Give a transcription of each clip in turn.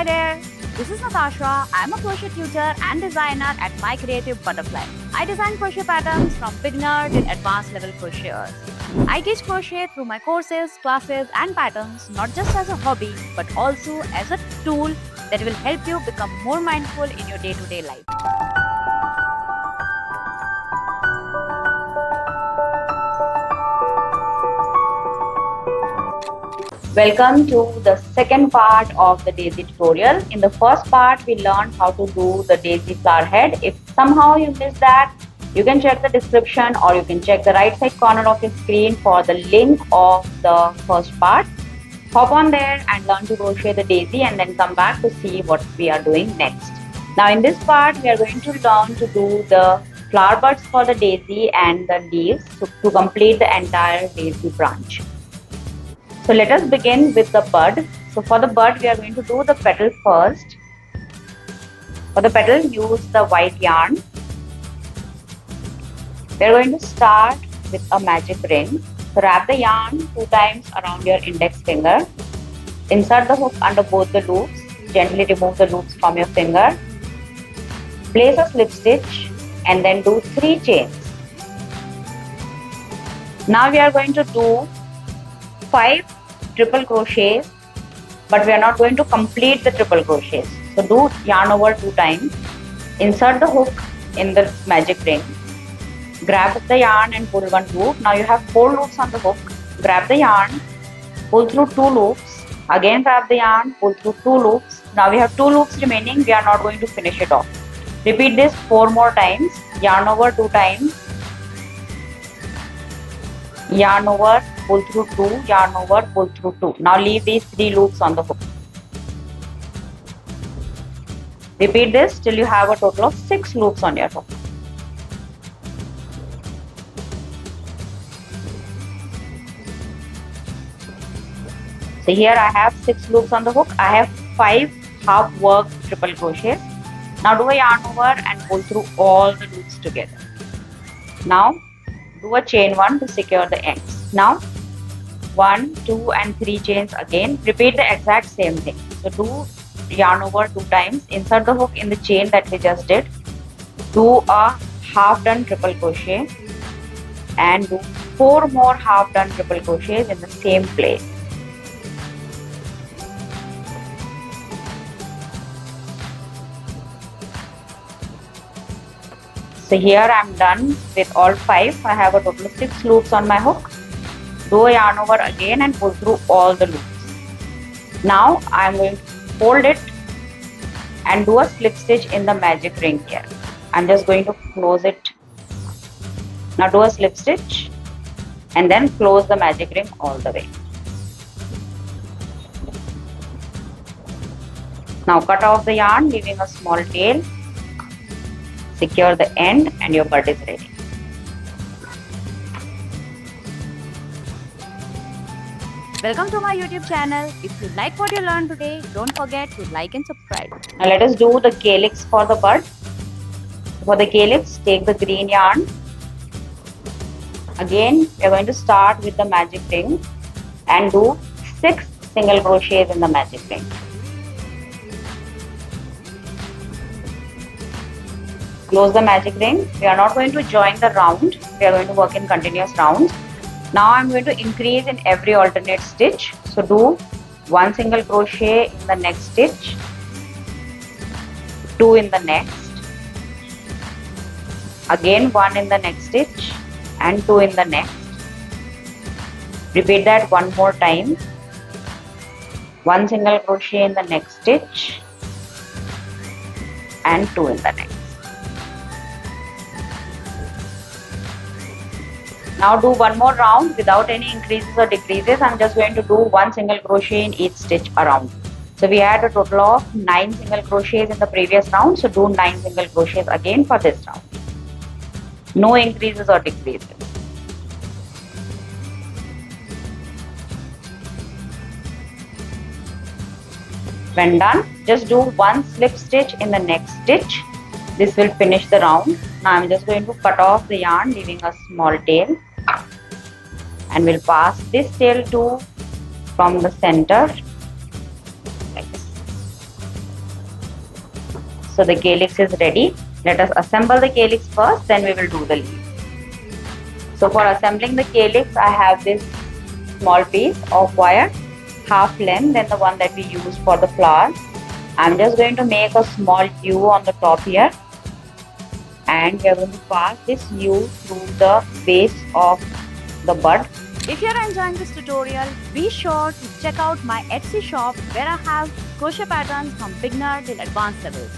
there, this is Natasha. I'm a crochet tutor and designer at My Creative Butterfly. I design crochet patterns from beginner till advanced level crocheters. I teach crochet through my courses, classes and patterns not just as a hobby but also as a tool that will help you become more mindful in your day-to-day life. Welcome to the second part of the daisy tutorial. In the first part, we learned how to do the daisy flower head. If somehow you missed that, you can check the description or you can check the right side corner of your screen for the link of the first part. Hop on there and learn to crochet the daisy and then come back to see what we are doing next. Now in this part, we are going to learn to do the flower buds for the daisy and the leaves to complete the entire daisy branch. So let us begin with the bud. So for the bud, we are going to do the petal first. For the petal, use the white yarn. We are going to start with a magic ring. So wrap the yarn 2 times around your index finger. Insert the hook under both the loops. Gently remove the loops from your finger. Place a slip stitch and then do 3 chains. Now we are going to do 5 triple crochets, but we are not going to complete the triple crochets. So do yarn over 2 times. Insert the hook in the magic ring. Grab the yarn and pull 1 loop. Now you have 4 loops on the hook. Grab the yarn, pull through 2 loops. Again grab the yarn, pull through 2 loops. Now we have 2 loops remaining. We are not going to finish it off. Repeat this 4 more times. Yarn over 2 times. Yarn over, pull through 2, yarn over, pull through 2. Now leave these 3 loops on the hook. Repeat this till you have a total of 6 loops on your hook. So here I have 6 loops on the hook. I have 5 half worked triple crochets. Now do a yarn over and pull through all the loops together. Now do a chain 1 to secure the ends. Now 1, 2 and 3 chains again. Repeat the exact same thing. So do yarn over 2 times. Insert the hook in the chain that we just did. Do a half done triple crochet and do 4 more half done triple crochets in the same place. So here I am done with all 5. I have a total of 6 loops on my hook. Do a yarn over again and pull through all the loops. Now I am going to fold it and do a slip stitch in the magic ring here. I am just going to close it. Now do a slip stitch and then close the magic ring all the way. Now cut off the yarn, leaving a small tail. Secure the end and your bud is ready. Welcome to my YouTube channel. If you like what you learned today, don't forget to like and subscribe. Now let us do the calyx for the bud. For the calyx, take the green yarn. Again, we are going to start with the magic ring and do 6 single crochets in the magic ring. Close the magic ring. We are not going to join the round. We are going to work in continuous rounds. Now I am going to increase in every alternate stitch. So do 1 single crochet in the next stitch, 2 in the next, again 1 in the next stitch and 2 in the next. Repeat that 1 more time. 1 single crochet in the next stitch and 2 in the next. Now do 1 more round without any increases or decreases. I am just going to do 1 single crochet in each stitch around. So we had a total of 9 single crochets in the previous round. So do 9 single crochets again for this round. No increases or decreases. When done, just do 1 slip stitch in the next stitch. This will finish the round. Now I am just going to cut off the yarn, leaving a small tail. And we'll pass this tail to from the center like this. So the calyx is ready. Let us assemble the calyx first, then we will do the leaf. So for assembling the calyx, I have this small piece of wire, half length than the one that we used for the flower. I'm just going to make a small U on the top here, and we are going to pass this U through the base of the bud. If you're enjoying this tutorial, be sure to check out my Etsy shop where I have crochet patterns from beginner till advanced levels.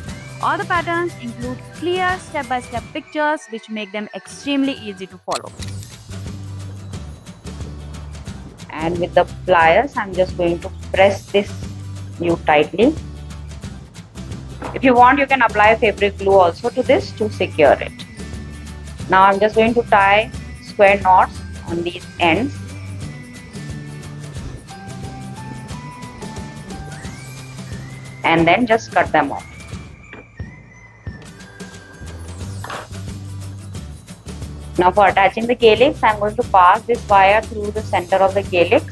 All the patterns include clear step-by-step pictures which make them extremely easy to follow. And with the pliers, I'm just going to press this U tightly. If you want, you can apply fabric glue also to this to secure it. Now I'm just going to tie square knots on these ends. And then just cut them off. Now for attaching the calyx, I am going to pass this wire through the center of the calyx,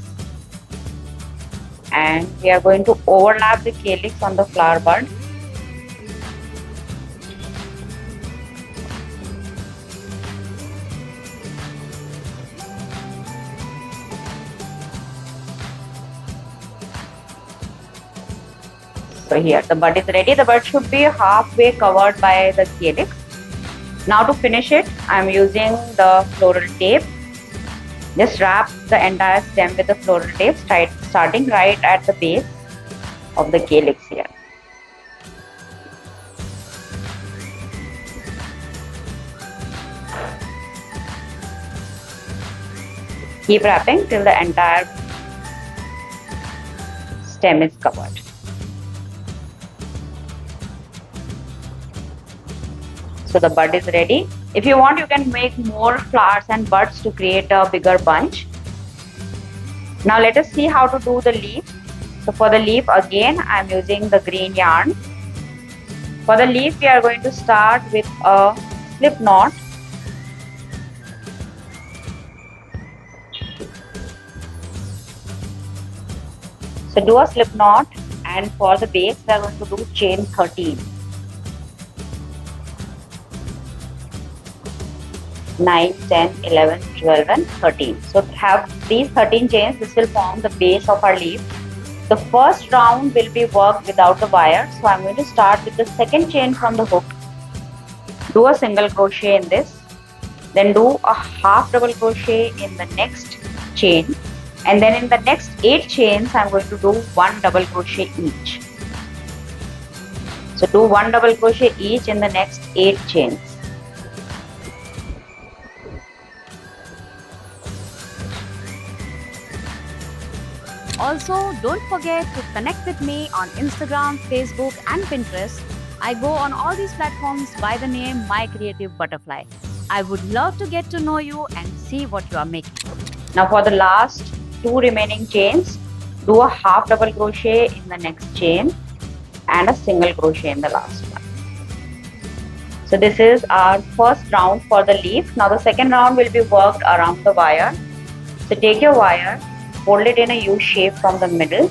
and we are going to overlap the calyx on the flower bud. So here the bud is ready. The bud should be halfway covered by the calyx. Now to finish it, I am using the floral tape. Just wrap the entire stem with the floral tape, starting right at the base of the calyx here. Keep wrapping till the entire stem is covered. So the bud is ready. If you want, you can make more flowers and buds to create a bigger bunch. Now let us see how to do the leaf. So for the leaf, again I am using the green yarn. For the leaf, we are going to start with a slip knot. So do a slip knot, and for the base we are going to do chain 13. 9, 10, 11, 12 and 13. So have these 13 chains. This will form the base of our leaf. The first round will be worked without the wire. So I'm going to start with the second chain from the hook. Do a single crochet in this. Then do a half double crochet in the next chain. And then in the next 8 chains, I'm going to do 1 double crochet each. So do 1 double crochet each in the next 8 chains. Also, don't forget to connect with me on Instagram, Facebook and Pinterest. I go on all these platforms by the name My Creative Butterfly. I would love to get to know you and see what you are making. Now for the last 2 remaining chains, do a half double crochet in the next chain and a single crochet in the last one. So this is our first round for the leaf. Now the second round will be worked around the wire. So take your wire, fold it in a U shape from the middle.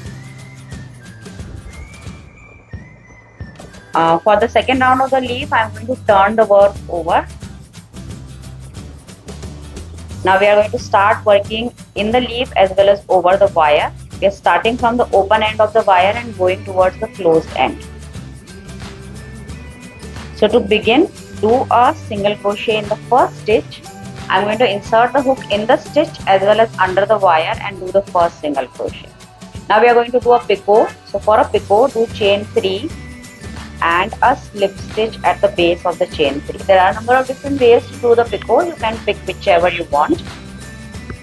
For the second round of the leaf, I am going to turn the work over. Now we are going to start working in the leaf as well as over the wire. We are starting from the open end of the wire and going towards the closed end. So to begin, do a single crochet in the first stitch. I'm going to insert the hook in the stitch as well as under the wire and do the first single crochet. Now we are going to do a picot. So for a picot, do chain 3 and a slip stitch at the base of the chain 3. There are a number of different ways to do the picot. You can pick whichever you want.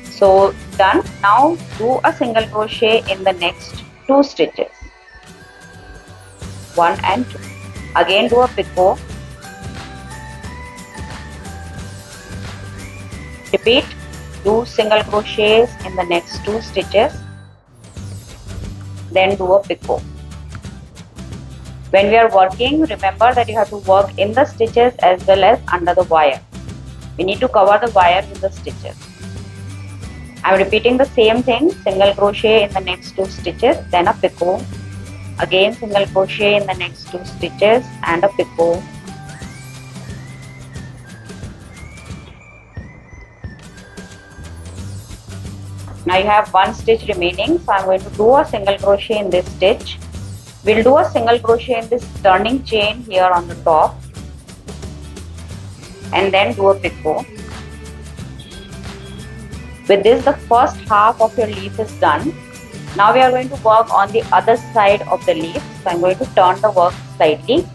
So done. Now do a single crochet in the next 2 stitches. 1 and 2. Again do a picot. Repeat, do single crochets in the next 2 stitches, then do a picot. When we are working, remember that you have to work in the stitches as well as under the wire. We need to cover the wire with the stitches. I am repeating the same thing, single crochet in the next 2 stitches, then a picot, Again single crochet in the next 2 stitches and a picot. Now you have 1 stitch remaining, so I'm going to do a single crochet in this stitch. We'll do a single crochet in this turning chain here on the top and then do a picot. With this, the first half of your leaf is done. Now we are going to work on the other side of the leaf. So I'm going to turn the work slightly.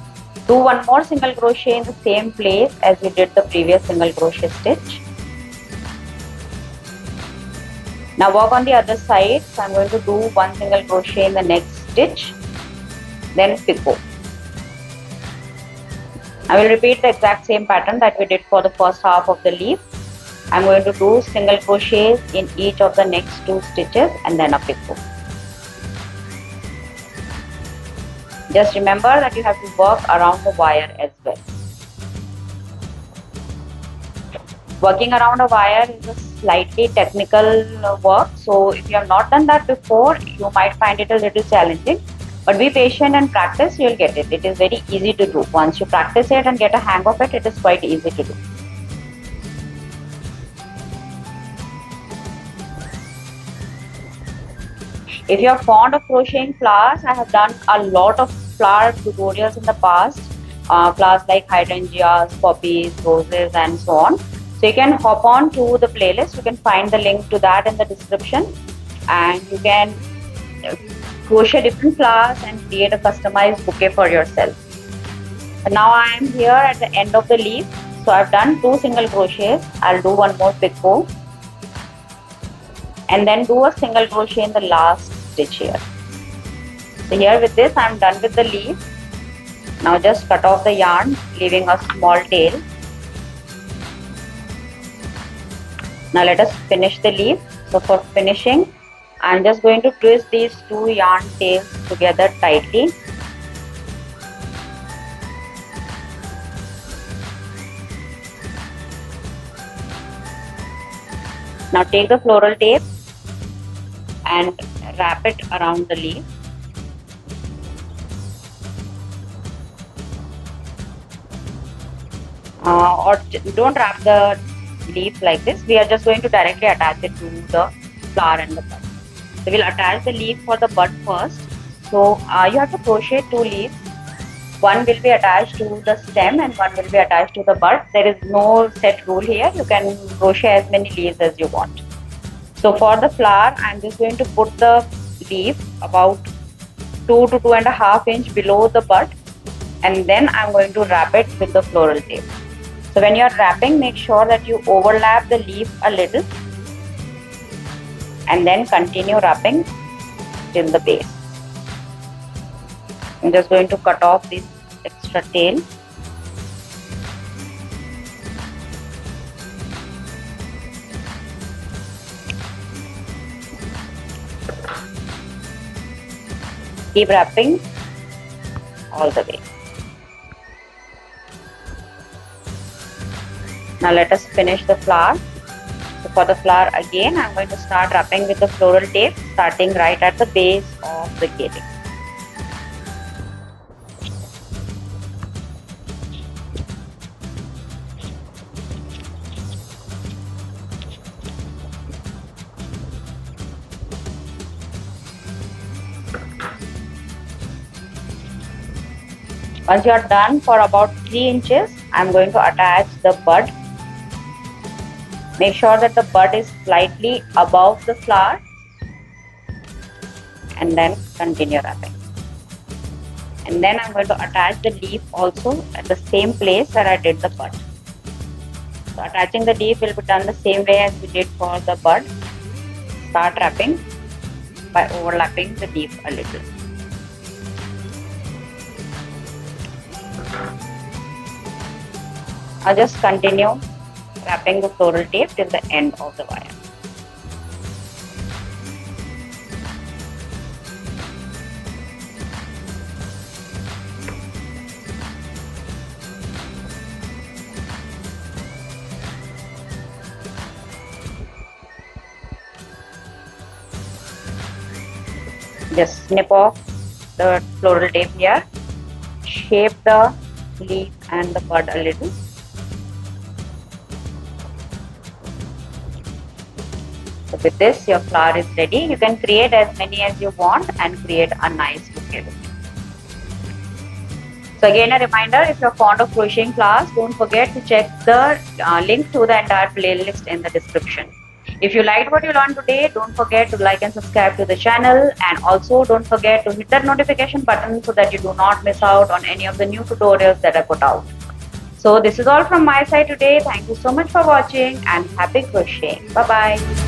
Do 1 more single crochet in the same place as you did the previous single crochet stitch. Now work on the other side. So I'm going to do 1 single crochet in the next stitch, then picot. I will repeat the exact same pattern that we did for the first half of the leaf. I'm going to do single crochets in each of the next 2 stitches and then a picot. Just remember that you have to work around the wire as well. Working around a wire is a slightly technical work, so if you have not done that before, you might find it a little challenging. But be patient and practice, you'll get it. It is very easy to do. Once you practice it and get a hang of it, it is quite easy to do. If you are fond of crocheting flowers, I have done a lot of flower tutorials in the past. Flowers like hydrangeas, poppies, roses and so on. So you can hop on to the playlist. You can find the link to that in the description. And you can crochet different flowers and create a customized bouquet for yourself. So now I am here at the end of the leaf. So I have done 2 single crochets. I'll do 1 more picot. And then do a single crochet in the last stitch here. So here with this I am done with the leaf. Now just cut off the yarn, leaving a small tail. Now let us finish the leaf. So for finishing, I am just going to twist these 2 yarn tails together tightly. Now take the floral tape and wrap it around the leaf. Or don't wrap the leaf like this. We are just going to directly attach it to the flower and the bud. So we'll attach the leaf for the bud first. So you have to crochet 2 leaves. One will be attached to the stem and one will be attached to the bud. There is no set rule here. You can crochet as many leaves as you want. So for the flower, I am just going to put the leaf about 2 to 2.5 inch below the bud, and then I am going to wrap it with the floral tape. So when you are wrapping, make sure that you overlap the leaf a little and then continue wrapping till the base. I'm just going to cut off this extra tail. Keep wrapping all the way. Now let us finish the flower. So for the flower again, I'm going to start wrapping with the floral tape, starting right at the base of the calyx. Once you are done for about 3 inches, I am going to attach the bud. Make sure that the bud is slightly above the flower and then continue wrapping. And then I am going to attach the leaf also at the same place where I did the bud. So attaching the leaf will be done the same way as we did for the bud. Start wrapping by overlapping the leaf a little. I'll just continue wrapping the floral tape till the end of the wire. Just snip off the floral tape here. Shape the leaf and the bud a little. So with this, your flower is ready. You can create as many as you want and create a nice bouquet. So again, a reminder, if you're fond of crocheting flowers, don't forget to check the link to the entire playlist in the description. If you liked what you learned today, don't forget to like and subscribe to the channel, and also don't forget to hit that notification button so that you do not miss out on any of the new tutorials that I put out. So this is all from my side today. Thank you so much for watching and happy crocheting. Bye bye.